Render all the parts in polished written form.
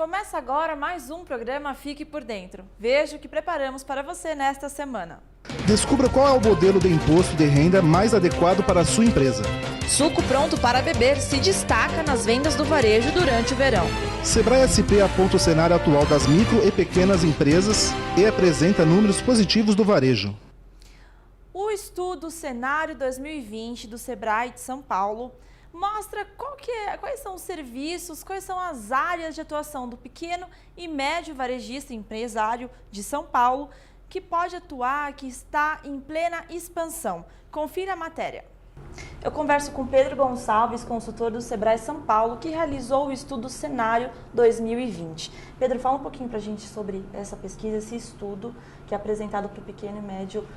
Começa agora mais um programa Fique por Dentro. Veja o que preparamos para você nesta semana. Descubra qual é o modelo de imposto de renda mais adequado para a sua empresa. Suco pronto para beber se destaca nas vendas do varejo durante o verão. Sebrae SP aponta o cenário atual das micro e pequenas empresas e apresenta números positivos do varejo. O estudo Cenário 2020 do Sebrae de São Paulo mostra quais são os serviços, quais são as áreas de atuação do pequeno e médio varejista empresário de São Paulo que pode atuar, que está em plena expansão. Confira a matéria. Eu converso com Pedro Gonçalves, consultor do Sebrae São Paulo, que realizou o estudo Cenário 2020. Pedro, fala um pouquinho para a gente sobre essa pesquisa, esse estudo que é apresentado para o pequeno e médio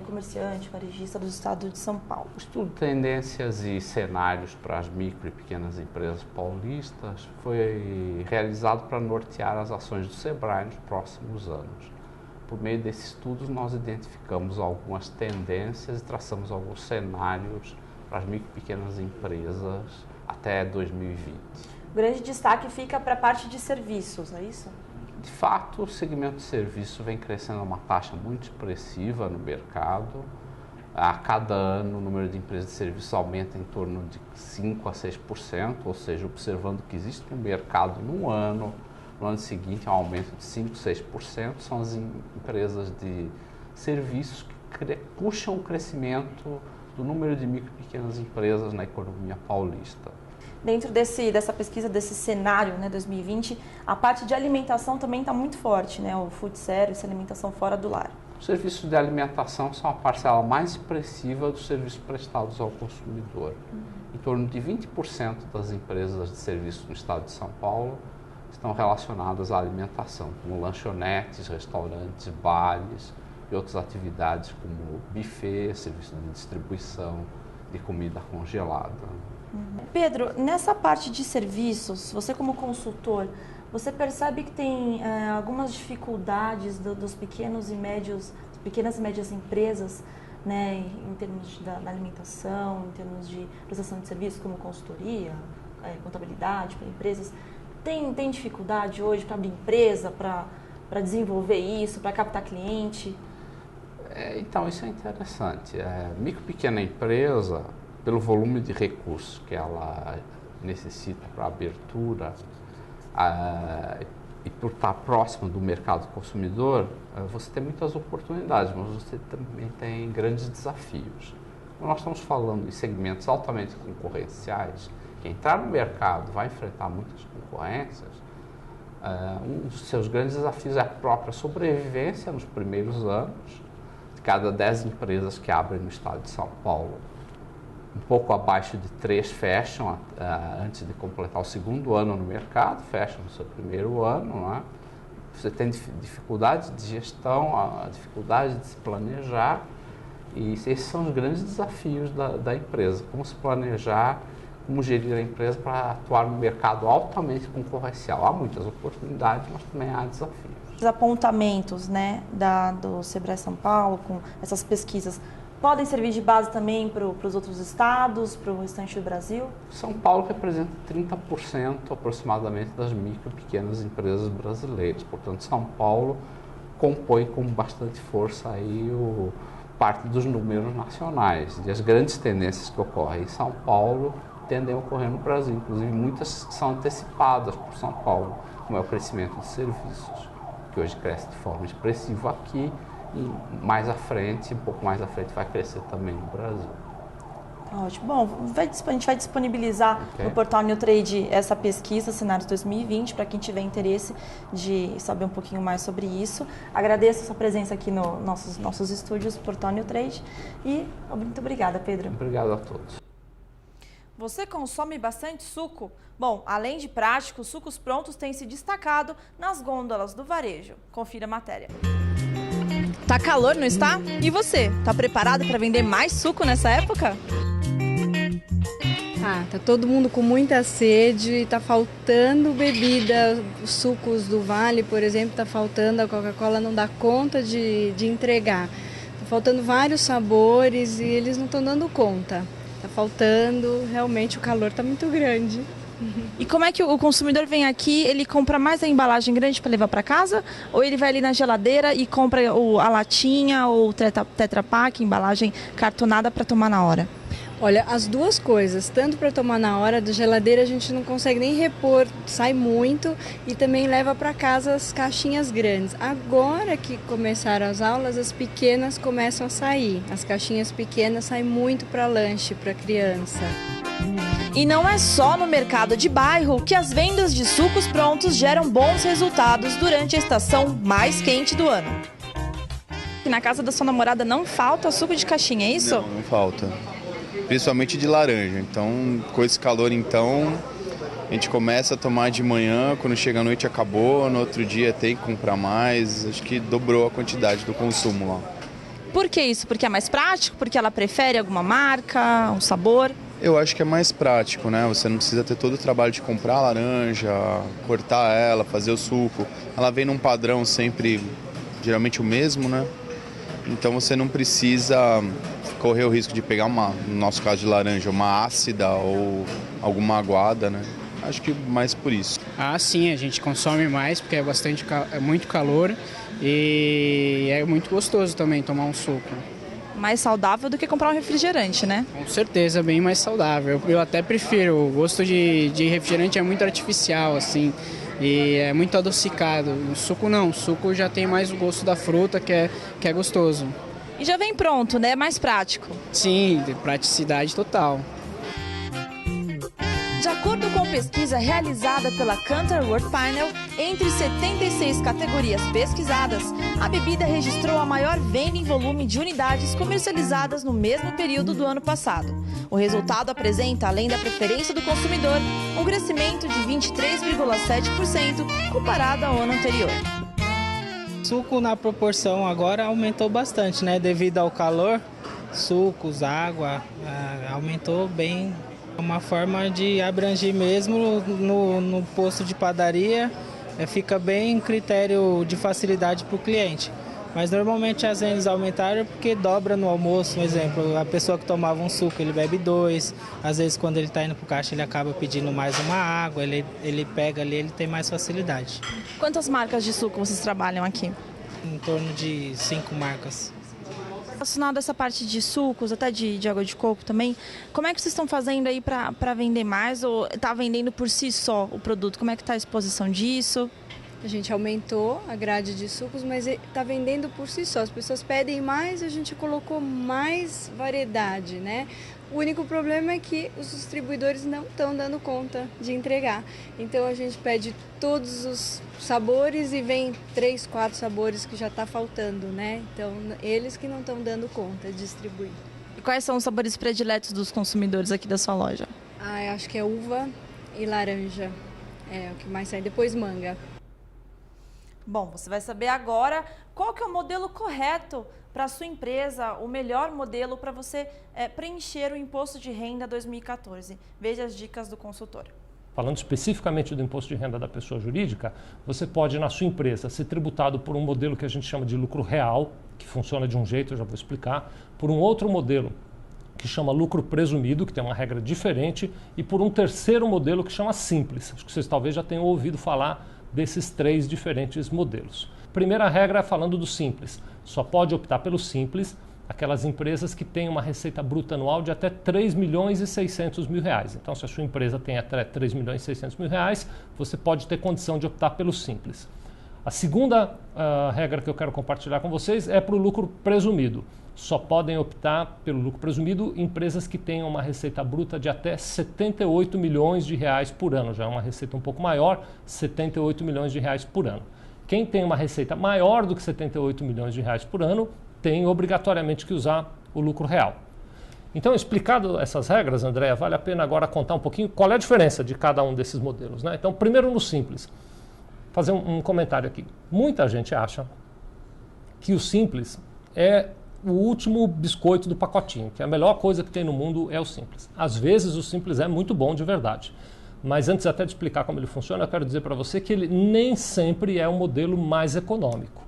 comerciante, varejista do estado de São Paulo. O estudo Tendências e Cenários para as Micro e Pequenas Empresas Paulistas foi realizado para nortear as ações do Sebrae nos próximos anos. Por meio desses estudos, nós identificamos algumas tendências e traçamos alguns cenários para as micro e pequenas empresas até 2020. O grande destaque fica para a parte de serviços, é isso? De fato, o segmento de serviço vem crescendo a uma taxa muito expressiva no mercado. A cada ano, o número de empresas de serviço aumenta em torno de 5% a 6%, ou seja, observando que existe um mercado no ano seguinte, um aumento de 5%, 6%, são as empresas de serviços que puxam o crescimento do número de micro e pequenas empresas na economia paulista. Dentro dessa pesquisa, desse cenário 2020, a parte de alimentação também está muito forte, né? O food service, alimentação fora do lar. Os serviços de alimentação são a parcela mais expressiva dos serviços prestados ao consumidor. Em torno de 20% das empresas de serviço no estado de São Paulo estão relacionadas à alimentação, como lanchonetes, restaurantes, bares e outras atividades como buffet, serviço de distribuição de comida congelada. Pedro, nessa parte de serviços, você como consultor, você percebe que tem algumas dificuldades dos pequenas e médias empresas, né, em termos da alimentação, em termos de prestação de serviços como consultoria, contabilidade para empresas? Tem dificuldade hoje para abrir empresa, para desenvolver isso, para captar cliente? Então, isso é interessante. Micro e pequena empresa, pelo volume de recursos que ela necessita para abertura e por estar próximo do mercado consumidor, você tem muitas oportunidades, mas você também tem grandes desafios. Quando nós estamos falando em segmentos altamente concorrenciais, que entrar no mercado vai enfrentar muitas concorrências, um dos seus grandes desafios é a própria sobrevivência nos primeiros anos. De cada 10 empresas que abrem no estado de São Paulo, um pouco abaixo de 3 fecham antes de completar o segundo ano no mercado, fecham no seu primeiro ano. Não é? Você tem dificuldade de gestão, a dificuldade de se planejar, e esses são os grandes desafios da empresa. Como se planejar, como gerir a empresa para atuar no mercado altamente concorrencial. Há muitas oportunidades, mas também há desafios. Os apontamentos, né, do Sebrae São Paulo, com essas pesquisas, podem servir de base também para os outros estados, para o restante do Brasil? São Paulo representa 30% aproximadamente das micro e pequenas empresas brasileiras. Portanto, São Paulo compõe com bastante força aí parte dos números nacionais. E as grandes tendências que ocorrem em São Paulo tendem a ocorrer no Brasil. Inclusive, muitas são antecipadas por São Paulo, como é o crescimento de serviços, que hoje cresce de forma expressiva aqui e mais à frente, um pouco mais à frente, vai crescer também no Brasil. Ótimo. Bom, a gente vai disponibilizar no portal New Trade essa pesquisa, Cenários 2020, para quem tiver interesse de saber um pouquinho mais sobre isso. Agradeço a sua presença aqui nos nossos estúdios, portal New Trade, e muito obrigada, Pedro. Obrigado a todos. Você consome bastante suco? Bom, além de práticos, sucos prontos têm se destacado nas gôndolas do varejo. Confira a matéria. Tá calor, não está? E você, tá preparado para vender mais suco nessa época? Tá todo mundo com muita sede, tá faltando bebida, os sucos do Vale, por exemplo, tá faltando, a Coca-Cola não dá conta de entregar. Tá faltando vários sabores e eles não estão dando conta. Tá faltando, realmente o calor tá muito grande. E como é que o consumidor vem aqui, ele compra mais a embalagem grande para levar para casa? Ou ele vai ali na geladeira e compra a latinha ou o Tetra Pak, embalagem cartonada para tomar na hora? Olha, as duas coisas, tanto para tomar na hora, da geladeira a gente não consegue nem repor, sai muito, e também leva para casa as caixinhas grandes. Agora que começaram as aulas, as pequenas começam a sair. As caixinhas pequenas saem muito para lanche, para criança. E não é só no mercado de bairro que as vendas de sucos prontos geram bons resultados durante a estação mais quente do ano. E na casa da sua namorada não falta suco de caixinha, é isso? Não falta. Principalmente de laranja. Então, com esse calor, a gente começa a tomar de manhã, quando chega a noite acabou, no outro dia tem que comprar mais. Acho que dobrou a quantidade do consumo lá. Por que isso? Porque é mais prático? Porque ela prefere alguma marca, um sabor? Eu acho que é mais prático, né? Você não precisa ter todo o trabalho de comprar a laranja, cortar ela, fazer o suco. Ela vem num padrão sempre, geralmente o mesmo, né? Então você não precisa correr o risco de pegar no nosso caso de laranja, uma ácida ou alguma aguada, né? Acho que mais por isso. Ah, sim, a gente consome mais porque é muito calor e é muito gostoso também tomar um suco. Mais saudável do que comprar um refrigerante, né? Com certeza, bem mais saudável. Eu até prefiro, o gosto de refrigerante é muito artificial, assim, e é muito adocicado. O suco não, o suco já tem mais o gosto da fruta, que é gostoso. E já vem pronto, né? É mais prático. Sim, de praticidade total. De acordo com pesquisa realizada pela Kantar World Panel, entre 76 categorias pesquisadas, a bebida registrou a maior venda em volume de unidades comercializadas no mesmo período do ano passado. O resultado apresenta, além da preferência do consumidor, um crescimento de 23,7% comparado ao ano anterior. Suco na proporção agora aumentou bastante, né? Devido ao calor, sucos, água, aumentou bem. Uma forma de abranger mesmo no posto de padaria, fica bem critério de facilidade para o cliente. Mas normalmente as vendas aumentaram porque dobra no almoço, por exemplo, a pessoa que tomava um suco, ele bebe 2, às vezes quando ele está indo para o caixa ele acaba pedindo mais uma água, ele pega ali, ele tem mais facilidade. Quantas marcas de suco vocês trabalham aqui? Em torno de 5 marcas. Relacionado a essa parte de sucos, até de água de coco também, como é que vocês estão fazendo aí para vender mais ou está vendendo por si só o produto? Como é que está a exposição disso? A gente aumentou a grade de sucos, mas está vendendo por si só. As pessoas pedem mais, a gente colocou mais variedade, né? O único problema é que os distribuidores não estão dando conta de entregar. Então a gente pede todos os sabores e vem 3, 4 sabores que já está faltando, né? Então eles que não estão dando conta de distribuir. E quais são os sabores prediletos dos consumidores aqui da sua loja? Eu acho que é uva e laranja. É o que mais sai. Depois manga. Bom, você vai saber agora qual que é o modelo correto para a sua empresa, o melhor modelo para você preencher o Imposto de Renda 2014. Veja as dicas do consultor. Falando especificamente do imposto de renda da pessoa jurídica, você pode, na sua empresa, ser tributado por um modelo que a gente chama de lucro real, que funciona de um jeito, eu já vou explicar, por um outro modelo que chama lucro presumido, que tem uma regra diferente, e por um terceiro modelo que chama simples. Acho que vocês talvez já tenham ouvido falar desses 3 diferentes modelos. Primeira regra, falando do simples, só pode optar pelo simples aquelas empresas que têm uma receita bruta anual de até 3 milhões e 600 mil reais. Então, se a sua empresa tem até 3 milhões e 600 mil reais, você pode ter condição de optar pelo simples. A segunda regra que eu quero compartilhar com vocês é para o lucro presumido. Só podem optar pelo lucro presumido empresas que tenham uma receita bruta de até 78 milhões de reais por ano. Já é uma receita um pouco maior, 78 milhões de reais por ano. Quem tem uma receita maior do que 78 milhões de reais por ano tem obrigatoriamente que usar o lucro real. Então, explicado essas regras, Andréa, vale a pena agora contar um pouquinho qual é a diferença de cada um desses modelos, né? Então, primeiro no simples. Fazer um comentário aqui. Muita gente acha que o simples é o último biscoito do pacotinho, que a melhor coisa que tem no mundo é o simples. Às vezes o simples é muito bom de verdade. Mas antes até de explicar como ele funciona, eu quero dizer para você que ele nem sempre é o modelo mais econômico.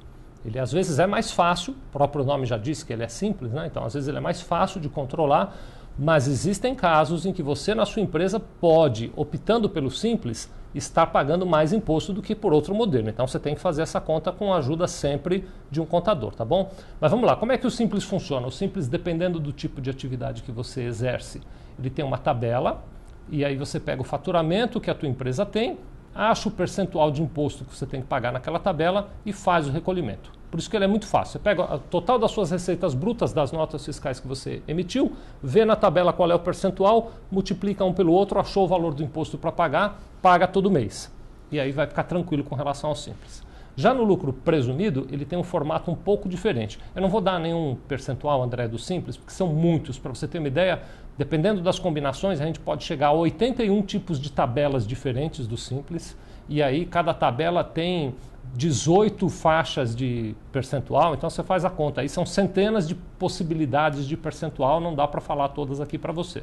Ele às vezes é mais fácil, o próprio nome já disse que ele é simples, né? Então às vezes ele é mais fácil de controlar, Mas existem casos em que você, na sua empresa, pode, optando pelo Simples, estar pagando mais imposto do que por outro modelo. Então você tem que fazer essa conta com a ajuda sempre de um contador, tá bom? Mas vamos lá, como é que o Simples funciona? O Simples, dependendo do tipo de atividade que você exerce, ele tem uma tabela e aí você pega o faturamento que a tua empresa tem, acha o percentual de imposto que você tem que pagar naquela tabela e faz o recolhimento. Por isso que ele é muito fácil. Você pega o total das suas receitas brutas das notas fiscais que você emitiu, vê na tabela qual é o percentual, multiplica um pelo outro, achou o valor do imposto para pagar, paga todo mês. E aí vai ficar tranquilo com relação ao Simples. Já no lucro presumido, ele tem um formato um pouco diferente. Eu não vou dar nenhum percentual, André, do Simples, porque são muitos. Para você ter uma ideia, dependendo das combinações, a gente pode chegar a 81 tipos de tabelas diferentes do Simples. E aí cada tabela tem 18 faixas de percentual, então você faz a conta. Aí são centenas de possibilidades de percentual, não dá para falar todas aqui para você.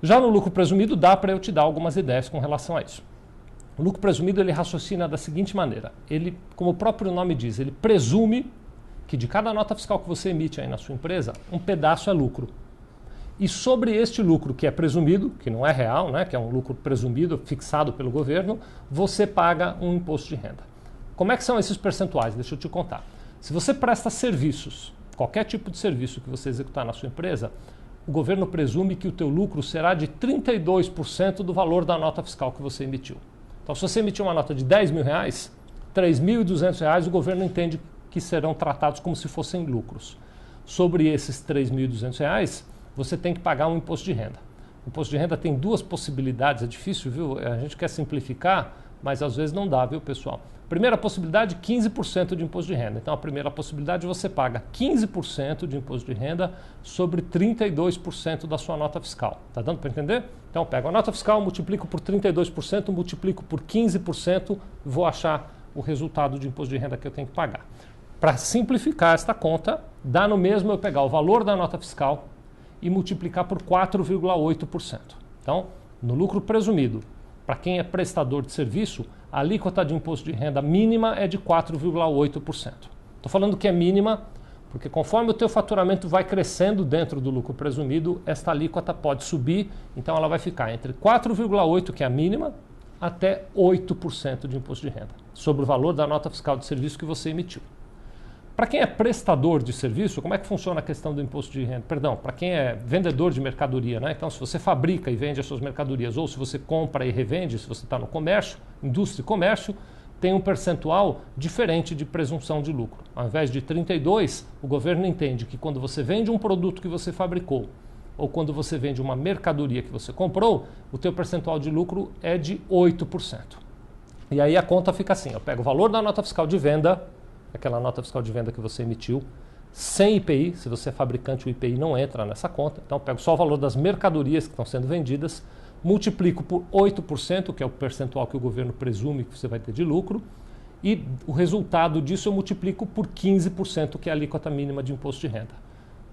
Já no lucro presumido, dá para eu te dar algumas ideias com relação a isso. O lucro presumido, ele raciocina da seguinte maneira. Ele, como o próprio nome diz, ele presume que de cada nota fiscal que você emite aí na sua empresa, um pedaço é lucro. E sobre este lucro que é presumido, que não é real, né, que é um lucro presumido, fixado pelo governo, você paga um imposto de renda. Como é que são esses percentuais? Deixa eu te contar. Se você presta serviços, qualquer tipo de serviço que você executar na sua empresa, o governo presume que o teu lucro será de 32% do valor da nota fiscal que você emitiu. Então, se você emitir uma nota de R$10 mil, R$3.200 o governo entende que serão tratados como se fossem lucros. Sobre esses R$3.200, você tem que pagar um imposto de renda. O imposto de renda tem duas possibilidades, é difícil, viu? A gente quer simplificar, mas às vezes não dá, viu, pessoal? Primeira possibilidade, 15% de imposto de renda. Então, a primeira possibilidade, você paga 15% de imposto de renda sobre 32% da sua nota fiscal. Tá dando para entender? Então, eu pego a nota fiscal, multiplico por 32%, multiplico por 15%, vou achar o resultado de imposto de renda que eu tenho que pagar. Para simplificar esta conta, dá no mesmo eu pegar o valor da nota fiscal e multiplicar por 4,8%. Então, no lucro presumido, para quem é prestador de serviço, a alíquota de imposto de renda mínima é de 4,8%. Estou falando que é mínima, porque conforme o teu faturamento vai crescendo dentro do lucro presumido, esta alíquota pode subir, então ela vai ficar entre 4,8%, que é a mínima, até 8% de imposto de renda, sobre o valor da nota fiscal de serviço que você emitiu. Para quem é prestador de serviço, como é que funciona a questão do imposto de renda? Perdão, para quem é vendedor de mercadoria, né? Então, se você fabrica e vende as suas mercadorias, ou se você compra e revende, se você está no comércio, indústria e comércio, tem um percentual diferente de presunção de lucro. Ao invés de 32%, o governo entende que quando você vende um produto que você fabricou, ou quando você vende uma mercadoria que você comprou, o teu percentual de lucro é de 8%. E aí a conta fica assim, eu pego o valor da nota fiscal de venda, aquela nota fiscal de venda que você emitiu, sem IPI, se você é fabricante, o IPI não entra nessa conta. Então, eu pego só o valor das mercadorias que estão sendo vendidas, multiplico por 8%, que é o percentual que o governo presume que você vai ter de lucro, e o resultado disso eu multiplico por 15%, que é a alíquota mínima de imposto de renda.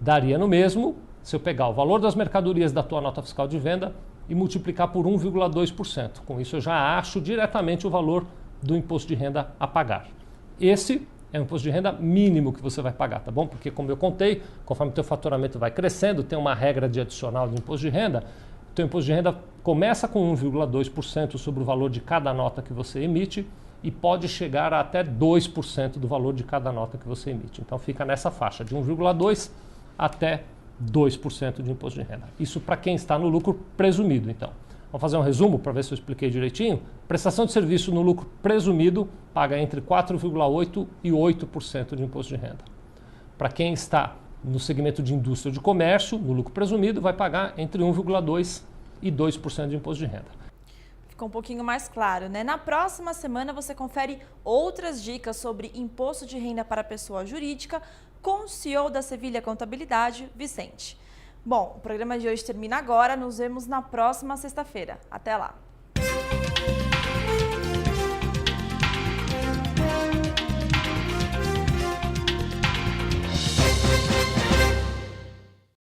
Daria no mesmo se eu pegar o valor das mercadorias da tua nota fiscal de venda e multiplicar por 1,2%. Com isso, eu já acho diretamente o valor do imposto de renda a pagar. Esse é o imposto de renda mínimo que você vai pagar, tá bom? Porque, como eu contei, conforme o teu faturamento vai crescendo, tem uma regra de adicional de imposto de renda. O teu imposto de renda começa com 1,2% sobre o valor de cada nota que você emite e pode chegar a até 2% do valor de cada nota que você emite. Então, fica nessa faixa de 1,2% até 2% de imposto de renda. Isso para quem está no lucro presumido, então. Vamos fazer um resumo para ver se eu expliquei direitinho. Prestação de serviço no lucro presumido paga entre 4,8% e 8% de imposto de renda. Para quem está no segmento de indústria ou de comércio, no lucro presumido, vai pagar entre 1,2% e 2% de imposto de renda. Ficou um pouquinho mais claro, né? Na próxima semana você confere outras dicas sobre imposto de renda para pessoa jurídica com o CEO da Sevilha Contabilidade, Vicente. Bom, o programa de hoje termina agora. Nos vemos na próxima sexta-feira. Até lá!